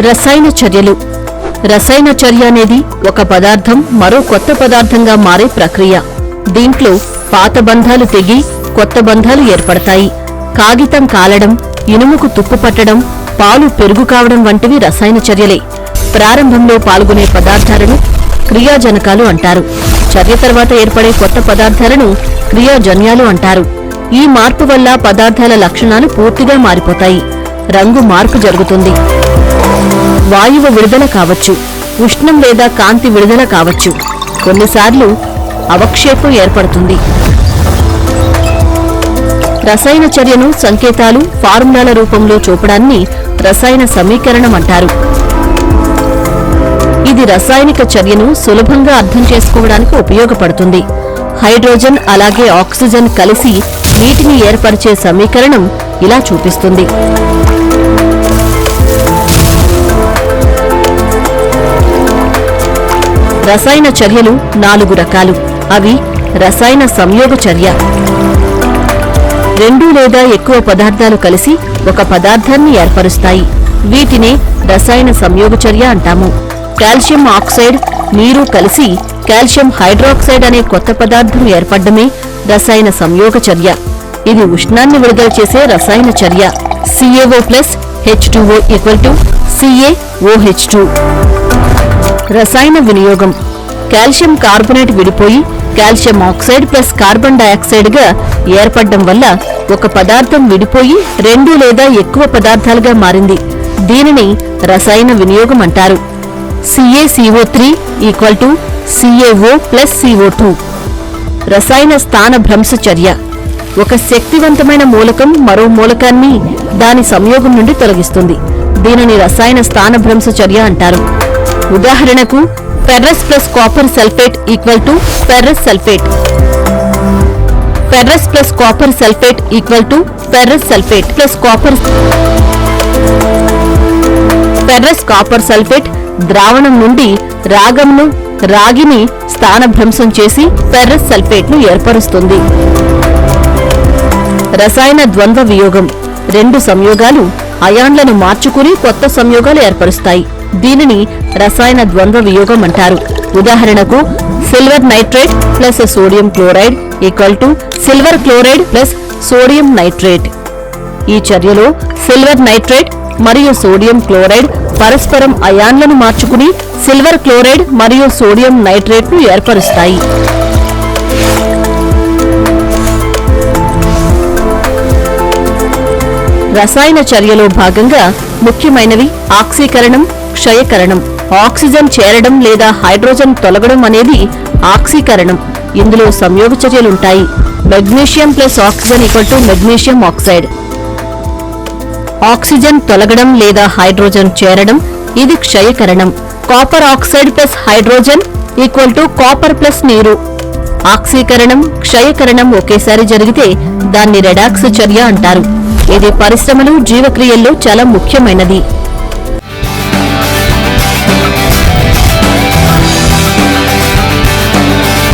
రసాయన చర్యలు. రసాయన చర్య అనేది ఒక పదార్థం మరో కొత్త పదార్థంగా మారే ప్రక్రియ. దీంట్లో పాత బంధాలు తెగి కొత్త బంధాలు ఏర్పడతాయి. కాగితం కాలడం, ఇనుముకు తుప్పు పట్టడం, పాలు పెరుగు కావడం వంటివి రసాయన చర్యలే. ప్రారంభంలో పాల్గొనే పదార్థాలను క్రియాజనకాలు అంటారు. చర్య తర్వాత ఏర్పడే కొత్త పదార్థాలను క్రియాజన్యాలు అంటారు. ఈ మార్పు వల్ల పదార్థాల లక్షణాలు పూర్తిగా మారిపోతాయి. రంగు మార్పు జరుగుతుంది. వాయువు విడుదల కావచ్చు, ఉష్ణం లేదా కాంతి విడుదల కావచ్చు. కొన్నిసార్లు అవక్షేపం ఏర్పడుతుంది. రసాయన చర్యను సంకేతాలు, ఫార్ములాల రూపంలో చూపడాన్ని రసాయన సమీకరణం అంటారు. ఇది రసాయనిక చర్యను సులభంగా అర్థం చేసుకోవడానికి ఉపయోగపడుతుంది. హైడ్రోజన్ అలాగే ఆక్సిజన్ కలిసి నీటిని ఏర్పరిచే సమీకరణం ఇలా చూపిస్తుంది. రసాయన చర్యలు 4 రకాలు. అవి రసాయన సంయోగ చర్య. 2 లేదా ఎక్కువ పదార్థాలు కలిసి ఒక పదార్థాన్ని ఏర్పరుస్తాయి. వీటినే రసాయన సంయోగ చర్య అంటాము. కాల్షియం ఆక్సైడ్, నీరు కలిసి కాల్షియం హైడ్రాక్సైడ్ అనే కొత్త పదార్థం ఏర్పడ్డమే రసాయన సంయోగ చర్య. ఇది ఉష్ణాన్ని విడుదల చేసే రసాయన చర్య. CaO+H2O CaOH2. రసాయన వినియోగం. కాల్షియం కార్బొనేట్ విడిపోయి calcium oxide plus carbon dioxide గా ఏర్పడడం వల్ల ఒక పదార్థం విడిపోయి 2 లేదా ఎక్కువ పదార్థాలుగా మారింది. దీనిని రసాయన వినియోగం అంటారు. CaCO3 CaO+CO2. రసాయన స్థాన భ్రంశ చర్య. ఒక శక్తివంతమైన మూలకం మరో మూలకాన్ని దాని సంయోగం నుండి తొలగిస్తుంది. దీనిని రసాయన స్థాన భ్రంశ చర్య అంటారు. ఉదాహరణకు ferrous plus copper sulphate ferrous sulphate. Ferrous plus copper sulphate ferrous sulphate plus copper. Ferrous copper sulphate ద్రావణం నుండి రాగిని స్థానభ్రంశం చేసి ఫెర్రస్ సల్ఫేట్ ను ఏర్పరుస్తుంది. రసాయన ద్వంద్వ వియోగం. 2 సంయోగాలు అయాన్లను మార్చుకుని కొత్త సంయోగాలు ఏర్పరుస్తాయి. దీనిని రసాయన ద్వంద్వ వియోగం అంటారు. ఉదాహరణకు silver nitrate plus sodium chloride silver chloride plus sodium nitrate. ఈ చర్యలో సిల్వర్ నైట్రేట్ మరియు సోడియం క్లోరైడ్ పరస్పరం అయాన్లను మార్చుకుని సిల్వర్ క్లోరైడ్ మరియు సోడియం నైట్రేట్ ను ఏర్పరుస్తాయి. రసాయన చర్యలో భాగంగా ముఖ్యమైనవి ఆక్సీకరణం, క్షయకరణం. ఆక్సిజన్ చేరడం లేదా హైడ్రోజన్ తొలగడం అనేది ఆక్సీకరణం. ఇందులో సంయోగ చర్యలుంటాయి. Magnesium plus oxygen magnesium oxide. Oxygen తొలగడం లేదా హైడ్రోజన్ చేరడం, ఇది క్షయకరణం. Copper oxide plus hydrogen copper plus నీరు. ఆక్సీకరణం, క్షయకరణం ఒకేసారి జరిగితే దాన్ని రెడాక్స్ చర్య అంటారు. ఇది పరిశ్రమలు, జీవక్రియల్లో చాలా ముఖ్యమైనది.